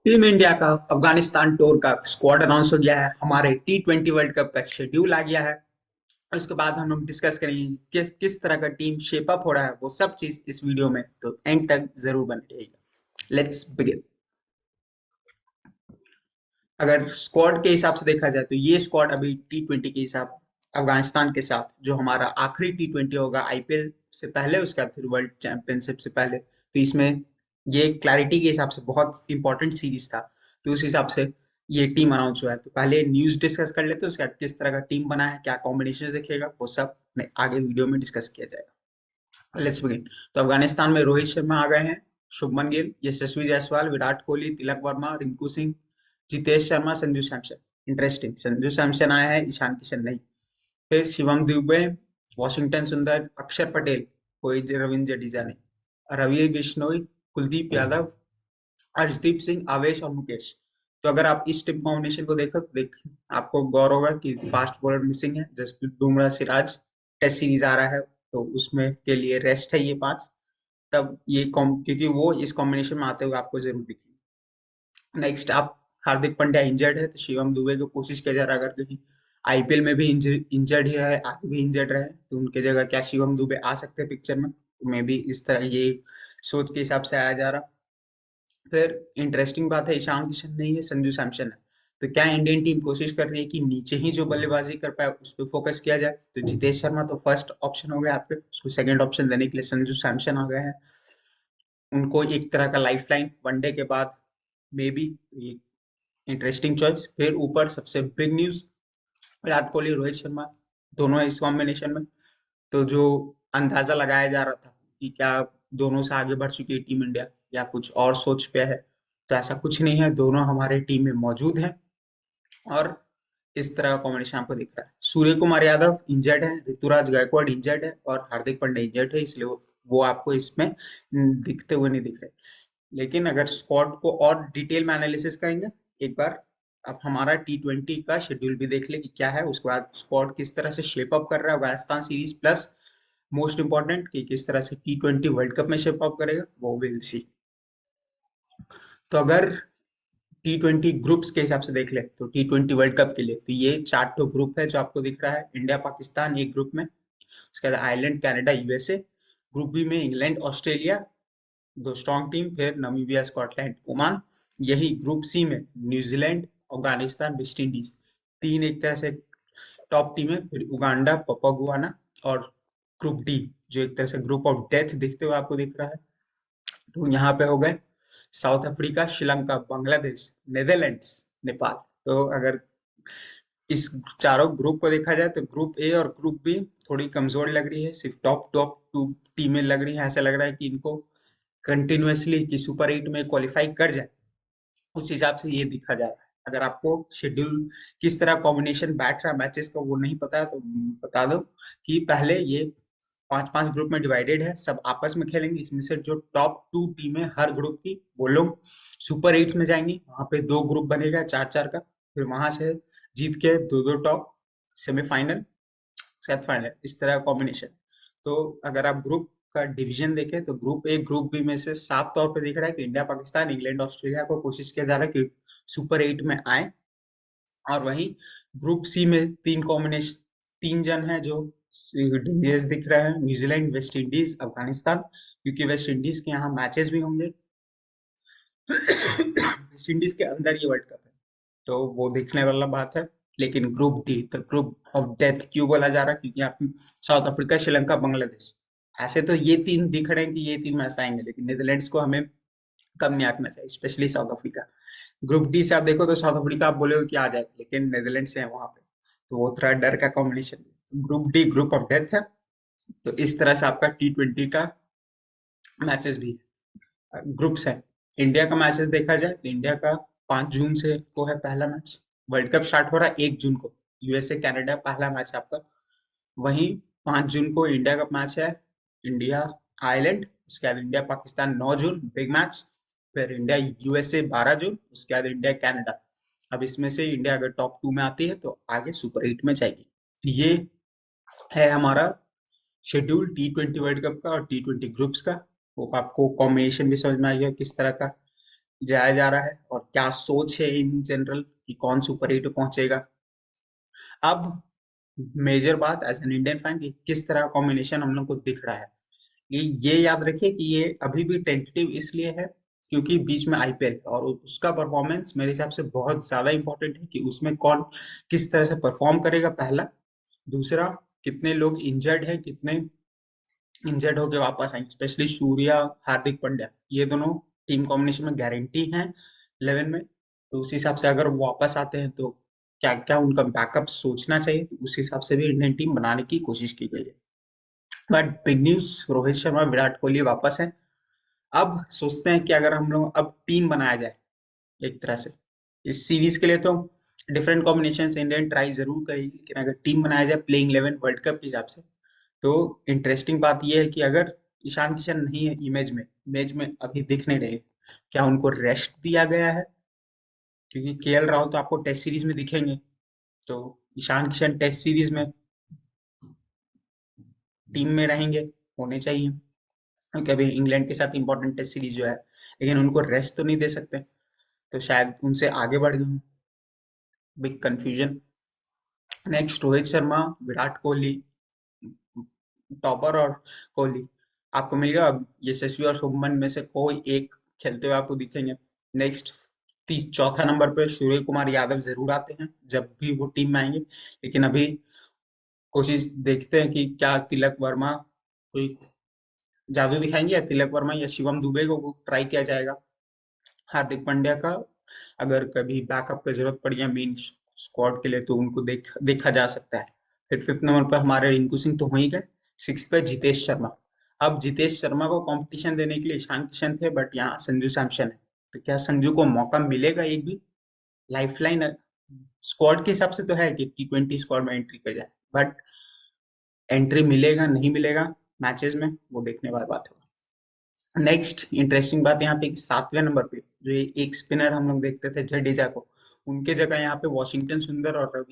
Team India का Afghanistan tour का squad announce हो गया है। हमारे T20 वर्ल्ड कप का शेड्यूल आ गया है। उसके बाद हम लोग डिस्कस करेंगे कि किस तरह का टीम शेप अप हो रहा है, वो सब चीज इस वीडियो में, तो एंड तक जरूर बने रहिएगा। Let's begin. अगर स्क्वाड के हिसाब से देखा जाए तो ये स्क्वाड अभी T20 के हिसाब, अफगानिस्तान के साथ जो हमारा आखिरी T20 होगा आईपीएल से पहले, उसका फिर वर्ल्ड चैंपियनशिप से पहले, तो इसमें ये क्लैरिटी के हिसाब से बहुत इंपॉर्टेंट सीरीज था। तो उस हिसाब से ये टीम अनाउंस हुआ है। तो पहले न्यूज डिस्कस कर लेते हैं, उसके बाद किस तरह का टीम बना है, क्या कॉम्बिनेशन देखेगा, वो सब आगे वीडियो में डिस्कस किया जाएगा। Let's begin. तो अफगानिस्तान में रोहित शर्मा आ गए हैं, शुभमन गिल, यशस्वी जायसवाल, विराट कोहली, तिलक वर्मा, रिंकू सिंह, जितेश शर्मा, संजू सैमसन। इंटरेस्टिंग, संजू सैमसन आया है, ईशान किशन नहीं। फिर शिवम दुबे, वॉशिंगटन सुंदर, अक्षर पटेल, कोई रविंद्र जडेजा नहीं, रवि बिश्नोई, कुलदीप यादव, अर्शदीप सिंह, आवेश और मुकेश। तो अगर आप इस टीम कॉम्बिनेशन को देखो तो देख आपको गौर होगा कि फास्ट बॉलर मिसिंग है। जसप्रीत बुमराह, सिराज, टेस्ट सीरीज आ रहा है, तो उसमें के लिए रेस्ट है ये पांच। तब ये कॉम क्योंकि वो इस कॉम्बिनेशन में आते हुए आपको जरूर दिखेंगे। नेक्स्ट आप, हार्दिक पांड्या इंजर्ड है, तो शिवम दुबे को कोशिश किया जा रहा है, अगर कहीं आईपीएल में भी इंजर्ड ही रहे, आगे भी इंजर्ड रहे, तो उनके जगह क्या शिवम दुबे आ सकते हैं पिक्चर में, तो मे भी इस तरह ये सोच के हिसाब से आया जा रहा। फिर इंटरेस्टिंग बात है, ईशान किशन नहीं है, संजू सैमसन है। तो क्या इंडियन टीम कोशिश कर रही है कि नीचे ही जो बल्लेबाजी कर पाए उस पर फोकस किया जाए। तो जितेश शर्मा तो फर्स्ट ऑप्शन हो गया आपके, उसको सेकंड ऑप्शन देने के लिए संजू सैमसन आ गए हैं। उनको एक तरह का लाइफलाइन वनडे के बाद, मे बी इंटरेस्टिंग चॉइस। फिर ऊपर सबसे बिग न्यूज, विराट कोहली, रोहित शर्मा, दोनों है इस कॉम्बिनेशन में। तो जो अंदाजा लगाया जा रहा था कि क्या दोनों से आगे बढ़ चुकी है टीम इंडिया या कुछ और सोच पे है, तो ऐसा कुछ नहीं है, दोनों हमारे टीम में मौजूद हैं। और इस तरह का कॉम्बिनेशन आपको दिख रहा है। सूर्य कुमार यादव इंजर्ड है, ऋतुराज गायकवाड़ इंजर्ड है और हार्दिक पांड्या इंजर्ड है, इसलिए वो आपको इसमें दिखते हुए नहीं दिख रहे। लेकिन अगर स्क्वाड को और डिटेल में एनालिसिस करेंगे एक बार, अब हमारा T20 का शेड्यूल भी देख ले कि क्या है, उसके बाद स्क्वाड किस तरह से शेप अप कर रहा है Afghanistan series, plus most important कि किस तरह से T20 वर्ल्ड कप में शेप अप करेगा, वो विल सी। तो अगर T20 ग्रुप्स के हिसाब से देख ले तो T20 वर्ल्ड कप के लिए तो ये चार तो ग्रुप है जो आपको दिख रहा है। इंडिया पाकिस्तान एक ग्रुप में, उसके बाद Ireland, Canada, USA. Group B में इंग्लैंड, ऑस्ट्रेलिया, दो स्ट्रॉन्ग टीम, फिर नामीबिया, स्कॉटलैंड, ओमान। यही ग्रुप सी में न्यूजीलैंड, अफगानिस्तान, वेस्ट इंडीज, तीन एक तरह से टॉप टीम है। फिर उगांडा, पपुआ गुआना, और ग्रुप डी जो एक तरह से ग्रुप ऑफ डेथ दिखते हुए आपको दिख रहा है। तो यहाँ पे हो गए south Africa, Sri Lanka, Bangladesh, Netherlands, Nepal. तो अगर इस चारों ग्रुप को देखा जाए तो ग्रुप ए और ग्रुप बी थोड़ी कमजोर लग रही है, सिर्फ टॉप टॉप टू टीमें लग रही हैं। ऐसा लग रहा है कि इनको कंटिन्यूअसली कि सुपर एट में क्वालिफाई कर जाए, उस हिसाब से ये दिखा जा रहा है। अगर आपको शेड्यूल किस तरह कॉम्बिनेशन बैठ रहा है मैचेस का वो नहीं पता है तो बता दो कि पहले ये पांच पांच ग्रुप में डिवाइडेड है, सब आपस में खेलेंगे। इसमें से जो टॉप टू टीमें हर ग्रुप की, वो लोग सुपर एट्स में जाएंगी, वहां पे दो ग्रुप बनेगा चार चार का। फिर वहां से जीत के दो दो टॉप, सेमीफाइनल, सेमी फाइनल, इस तरह का कॉम्बिनेशन। तो अगर आप ग्रुप का डिवीजन देखें तो ग्रुप ए ग्रुप बी में से साफ तौर पे दिख रहा है कि इंडिया, पाकिस्तान, इंग्लैंड, ऑस्ट्रेलिया को कोशिश किया जा रहा है कि सुपर एट में आए। और वहीं ग्रुप सी में तीन कॉम्बिनेशन, तीन जन है जो डेंजरस दिख रहा है, न्यूजीलैंड, वेस्ट इंडीज, अफगानिस्तान, क्योंकि वेस्ट इंडीज के यहाँ मैचेस भी होंगे। वेस्ट इंडीज के अंदर ये वर्ल्ड कप है, तो वो देखने वाला बात है। लेकिन group D, the group of death क्यों बोला जा रहा है, क्योंकि यहाँ पे साउथ अफ्रीका, श्रीलंका, बांग्लादेश, ऐसे तो ये तीन दिख रहे हैं कि ये तीन मैच आएंगे, लेकिन नेदरलैंड्स को हमें कम नहीं आंकना चाहिए, specially south Africa. Group D से आप देखो तो साउथ अफ्रीका आप बोलोगे कि आ जाएगा, लेकिन नेदरलैंड से है वहां पे, तो वो थोड़ा डर का combination. Group D group of death है। तो इस तरह से आपका T20 का मैचेस भी ग्रुप्स है। इंडिया का मैचेस देखा जाए तो इंडिया का 5 जून से को है पहला मैच। वर्ल्ड कप स्टार्ट हो रहा है 1 जून को, यूएसए कनाडा पहला मैच है आपका। वहीं 5 जून को इंडिया का मैच है, इंडिया आयरलैंड, उसके बाद इंडिया पाकिस्तान 9 जून बिग मैच। फिर इंडिया यूएसए 12 जून, उसके बाद इंडिया कनाडा। अब इसमें से इंडिया अगर टॉप टू में आती है तो आगे सुपर एट में जाएगी। तो ये है हमारा शेड्यूल T20 वर्ल्ड कप का और T20 ग्रुप्स का। वो आपको कॉम्बिनेशन भी समझ में आ गया किस तरह का जाया जा रहा है और क्या सोच है इन जनरल कि कौन सुपर एट पहुंचेगा। अब मेजर बात एज एन इंडियन फैन कि किस तरह कॉम्बिनेशन हम लोग को दिख रहा है। ये याद रखिए कि ये अभी भी टेंटेटिव इसलिए है क्योंकि बीच में आईपीएल और उसका परफॉर्मेंस मेरे हिसाब से बहुत ज्यादा इंपॉर्टेंट है कि उसमें कौन किस तरह से परफॉर्म करेगा, पहला। दूसरा, कितने लोग इंजर्ड है, कितने इंजर्ड होके वापस आएंगे, स्पेशली सूर्या, हार्दिक पांड्या, ये दोनों टीम कॉम्बिनेशन में गारंटी हैं 11 में। तो उस हिसाब से अगर वो वापस आते हैं तो क्या क्या उनका बैकअप सोचना चाहिए, तो उस हिसाब से भी इंडियन टीम बनाने की कोशिश की गई है। But big news, Rohit Sharma, Virat Kohli वापस है। अब सोचते हैं कि अगर हम लोग अब टीम बनाया जाए एक तरह से इस सीरीज के लिए, तो डिफरेंट कॉम्बिनेशन से इंडियन ट्राई जरूर करेगी, लेकिन अगर टीम बनाया जाए प्लेइंग 11 वर्ल्ड कप के हिसाब से, तो इंटरेस्टिंग बात यह है कि अगर ईशान किशन नहीं है इमेज में अभी दिख नहीं रहे, क्या उनको रेस्ट दिया गया है? क्योंकि केएल राहुल तो आपको टेस्ट सीरीज में दिखेंगे, तो ईशान किशन टेस्ट सीरीज में टीम में रहेंगे, होने चाहिए, क्योंकि अभी इंग्लैंड के साथ इंपॉर्टेंट टेस्ट सीरीज जो है, लेकिन उनको रेस्ट तो नहीं दे सकते, तो शायद उनसे आगे बढ़ गए। Big confusion. Next, Rohit Sharma, Virat Kohli, topper और कोहली आपको मिल गया। अब यशस्वी और शुभमन में से कोई एक खेलते हुए आपको दिखेंगे। नेक्स्ट, चौथा नंबर पे सूर्य कुमार यादव जरूर आते हैं जब भी वो टीम में आएंगे, लेकिन अभी कोशिश देखते हैं कि क्या तिलक वर्मा कोई जादू दिखाएंगे, या तिलक वर्मा या शिवम दुबे को ट्राई किया जाएगा। हार्दिक पांड्या का अगर कभी बैकअप की जरूरत पड़ गया मेन स्क्वाड के लिए, तो उनको देखा जा सकता है। फिर फिफ्थ नंबर पर हमारे रिंकू सिंह तो हो ही गए। सिक्स पे जितेश शर्मा। अब जितेश शर्मा को कंपटीशन देने के लिए ईशान किशन थे, बट यहाँ संजू सैमसन है, तो क्या संजू को मौका मिलेगा एक भी? लाइफलाइन स्क्वाड के हिसाब से तो है कि T20 स्क्वाड में एंट्री कर जाए, बट एंट्री मिलेगा नहीं मिलेगा मैचेस में, वो देखने वाली बात है। नेक्स्ट इंटरेस्टिंग बात यहाँ पे कि सातवें नंबर पे जो ये एक स्पिनर हम लोग देखते थे जडेजा को, उनके जगह यहाँ पे वॉशिंगटन सुंदर और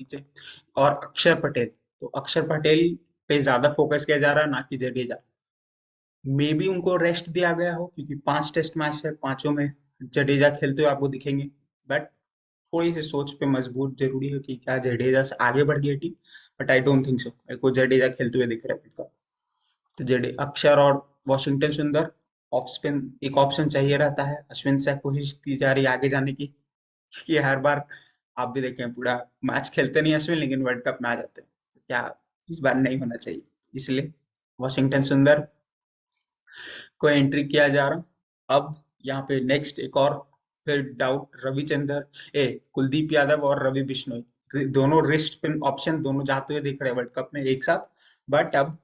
और अक्षर पटेल। तो अक्षर पटेल पे ज्यादा फोकस किया जा रहा है, ना कि जडेजा। मे बी उनको रेस्ट दिया गया हो क्योंकि 5 टेस्ट मैच है, पांचों में जडेजा खेलते हुए आपको दिखेंगे। बट थोड़ी सी सोच पे मजबूर जरूरी है कि क्या जडेजा से आगे बढ़ गई team. But I don't think so, मेरे को जडेजा खेलते हुए दिख रहा है। तो जेडी अक्षर और वॉशिंगटन सुंदर ऑफ स्पिन एक ऑप्शन चाहिए रहता है। अश्विन से कोशिश की जा रही है आगे जाने की, कि हर बार आप भी देखें पूरा मैच खेलते नहीं अश्विन, लेकिन वर्ल्ड कप में आ जाते हैं, तो क्या इस बार नहीं होना चाहिए, इसलिए वॉशिंगटन सुंदर को एंट्री किया जा रहा। अब यहाँ पे नेक्स्ट एक और फिर डाउट, रविचंद्र ए कुलदीप यादव और रवि बिश्नोई, दोनों रिस्ट स्पिन ऑप्शन दोनों जाते हुए दिख रहे हैं वर्ल्ड कप में एक साथ। बट अब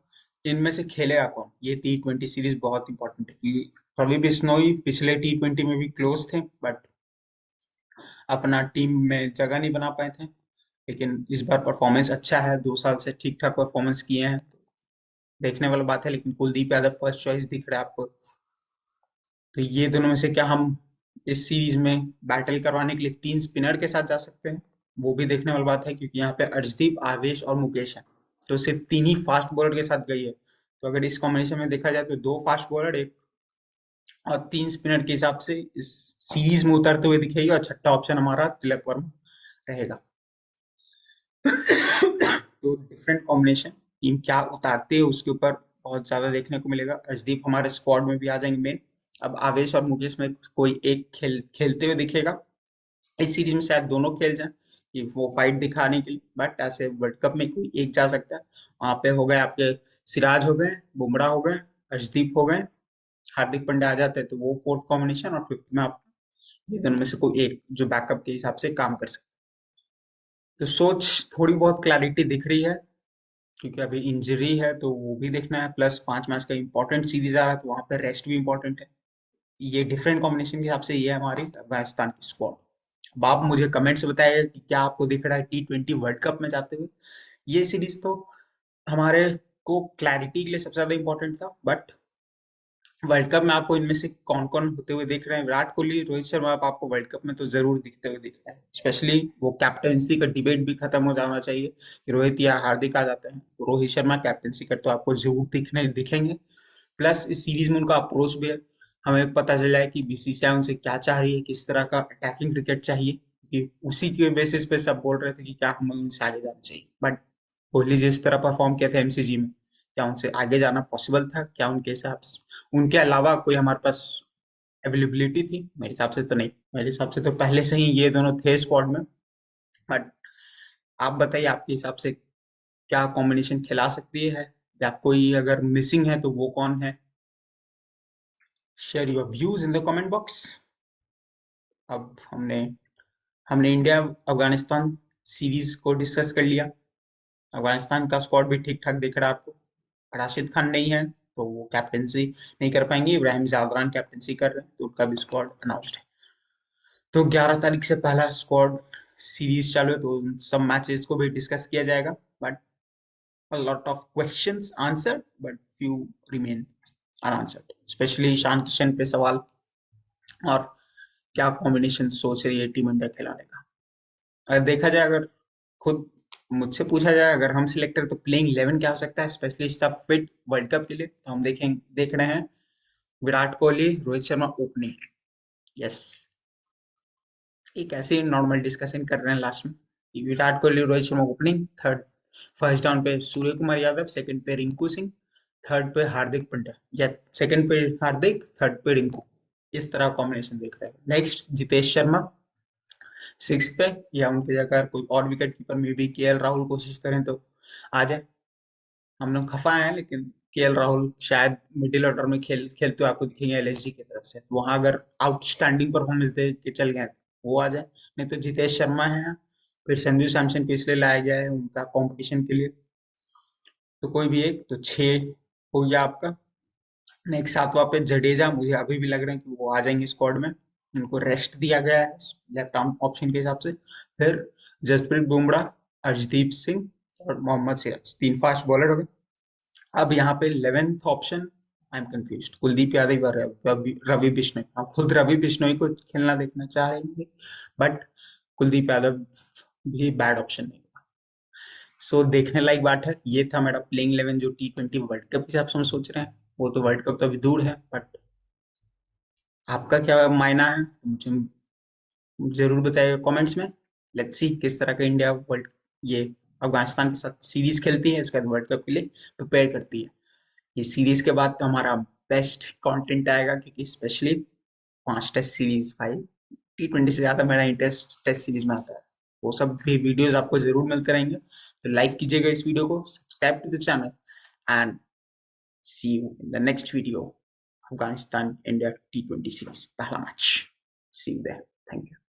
इनमें से खेलेगा कौन, ये T20 सीरीज बहुत इंपॉर्टेंट है, क्योंकि रवि बिश्नोई पिछले T20 में भी क्लोज थे, बट अपना टीम में जगह नहीं बना पाए थे। लेकिन इस बार परफॉर्मेंस अच्छा है, 2 साल से ठीक ठाक परफॉर्मेंस किए हैं, देखने वाली बात है। लेकिन कुलदीप यादव फर्स्ट चॉइस दिख रहा है आपको, तो ये दोनों में से क्या हम इस सीरीज में बैटल करवाने के लिए 3 स्पिनर के साथ जा सकते हैं, वो भी देखने वाली बात है, क्योंकि यहाँ पे अर्शदीप, आवेश और मुकेश है, तो सिर्फ 3 ही फास्ट बॉलर के साथ गई है। तो अगर इस कॉम्बिनेशन में देखा जाए तो 2 फास्ट बॉलर, एक और 3 स्पिनर के हिसाब से इस सीरीज में उतरते हुए दिखेगी, और छठा ऑप्शन हमारा तिलक वर्मा रहेगा। तो डिफरेंट कॉम्बिनेशन, टीम क्या उतारते हैं उसके ऊपर बहुत ज्यादा देखने को मिलेगा। अर्शदीप हमारे स्क्वाड में भी आ जाएंगे मेन। अब आवेश और मुकेश में कोई एक खेलते हुए दिखेगा। इस सीरीज में शायद दोनों खेल जाएं कि वो फाइट दिखाने के लिए, बट ऐसे वर्ल्ड कप में कोई एक जा सकता है। वहां पे हो गए आपके सिराज हो गए, बुमराह हो गए, अर्शदीप हो गए, हार्दिक पांड्या आ जाते हैं, तो वो फोर्थ कॉम्बिनेशन, और फिफ्थ में आप ये दोनों में से कोई एक जो बैकअप के हिसाब से काम कर सकते हैं। तो सोच थोड़ी बहुत क्लैरिटी दिख रही है, क्योंकि अभी इंजरी है तो वो भी देखना है, प्लस 5 मैच का इंपॉर्टेंट सीरीज आ रहा है, तो वहां पर रेस्ट भी इंपॉर्टेंट है। ये डिफरेंट कॉम्बिनेशन के हिसाब से ये है हमारी अफगानिस्तान की स्क्वाड। अब आप मुझे कमेंट से बताइए कि क्या आपको दिख रहा है T20 वर्ल्ड कप में जाते हुए। ये सीरीज तो हमारे को क्लैरिटी के लिए सबसे ज्यादा इंपॉर्टेंट था, बट वर्ल्ड कप में आपको इनमें से कौन कौन होते हुए दिख रहे हैं? विराट कोहली, रोहित शर्मा अब आपको वर्ल्ड कप में तो जरूर दिखते हुए दिख रहे हैं, स्पेशली वो कैप्टनसी का डिबेट भी खत्म हो जाना चाहिए कि रोहित या हार्दिक आ जाते हैं, तो रोहित शर्मा कैप्टनसी का तो आपको जरूर दिखेंगे। प्लस इस सीरीज में उनका अप्रोच भी है, हमें पता चला है कि बीसीसीआई उनसे क्या चाह रही है, किस तरह का अटैकिंग क्रिकेट चाहिए, कि उसी के बेसिस पे सब बोल रहे थे कि क्या हमें उनसे आगे जाना चाहिए। बट कोहली जिस तरह परफॉर्म किया था एमसीजी में, क्या उनसे आगे जाना पॉसिबल था? क्या उनके हिसाब से उनके अलावा कोई हमारे पास अवेलेबिलिटी थी? मेरे हिसाब से तो नहीं। मेरे हिसाब से तो पहले से ही ये दोनों थे स्क्वाड में। बट आप बताइए, आपके हिसाब से क्या कॉम्बिनेशन खिला सकती है, या कोई अगर मिसिंग है तो वो कौन है? Share your views in the comment box. अब हमने हमने इंडिया अफगानिस्तान सीरीज को डिस्कस कर लिया। अफगानिस्तान का स्क्वाड भी ठीक ठाक दिख रहा है आपको। राशिद खान नहीं है तो वो कैप्टनसी नहीं कर पाएंगे। इब्राहिम जाफरान कैप्टनसी कर रहे हैं तो उनका भी स्क्वाड अनाउंस्ड है। तो 11 तारीख से पहला स्क्वाड सीरीज चालू है, तो उन सब मैचेस को भी डिस्कस किया जाएगा। But a lot of questions answered, but few remain unanswered, specially Ishan Kishan पे सवाल, और क्या कॉम्बिनेशन सोच रही है टीम इंडिया खिलाने का। अगर देखा जाए, अगर खुद मुझसे पूछा जाए, अगर हम सिलेक्टर तो प्लेइंग 11 क्या हो सकता है, स्पेशली सब फिट वर्ल्ड कप के लिए, तो हम देख रहे हैं विराट कोहली, रोहित शर्मा ओपनिंग। यस, एक ऐसे ही नॉर्मल डिस्कशन कर रहे हैं लास्ट में कि Virat Kohli, Rohit Sharma opening, third first down पे सूर्य कुमार यादव, सेकंड पे रिंकू सिंह, थर्ड पे हार्दिक पांड्या, या सेकंड पे हार्दिक, थर्ड पे रिंकू। इस तरह कॉम्बिनेशन देख रहे हैं। नेक्स्ट जितेश शर्मा सिक्स पे, या उनकी जगह कोई और विकेट कीपर में भी केएल राहुल कोशिश करें तो आ जाए। हम लोग खफा हैं, लेकिन केएल राहुल शायद मिडिल ऑर्डर में खेलते हुए आपको दिखेंगे एलएसजी की तरफ से, तो वहां अगर आउटस्टैंडिंग परफॉर्मेंस दे के चल गए तो वो आ जाए। नहीं तो जितेश शर्मा है, फिर संजू सैमसन को इसलिए लाया गया है उनका कंपटीशन के लिए। तो कोई भी एक, तो छह हो गया आपका। नेक्स्ट सातवां पे जडेजा, मुझे अभी भी लग रहा है कि वो आ जाएंगे स्क्वाड में। उनको रेस्ट दिया गया है लेफ्ट आर्म ऑप्शन के हिसाब से। फिर जसप्रीत बुमराह, अर्शदीप सिंह और मोहम्मद सिराज, तीन फास्ट बॉलर हो गए। अब यहाँ पे 11th option, I am confuse, Kuldeep Yadav और रवि बिश्नोई। हम खुद रवि बिश्नोई को खेलना देखना चाह रहे हैं, बट कुलदीप यादव भी बैड ऑप्शन नहीं। सो देखने लायक बात है। ये था मेरा प्लेइंग 11 जो T20 वर्ल्ड कप के हिसाब से हम सोच रहे हैं। वो तो वर्ल्ड कप तो अभी दूर है, बट आपका क्या मायना है मुझे जरूर बताइए कमेंट्स में। लेट्स सी किस तरह का इंडिया वर्ल्ड ये अफगानिस्तान के साथ सीरीज खेलती है, उसके बाद वर्ल्ड कप के लिए प्रिपेयर करती है। ये सीरीज के बाद तो हमारा बेस्ट कंटेंट आएगा, क्योंकि स्पेशली 5 टेस्ट सीरीज भाई, T20 से ज्यादा मेरा इंटरेस्ट टेस्ट सीरीज में आता है। वो सब भी वीडियोस आपको जरूर मिलते रहेंगे। तो लाइक कीजिएगा इस वीडियो को, subscribe to the channel, and see you in the next video. Afghanistan India T20 series पहला match, see you there. Thank you.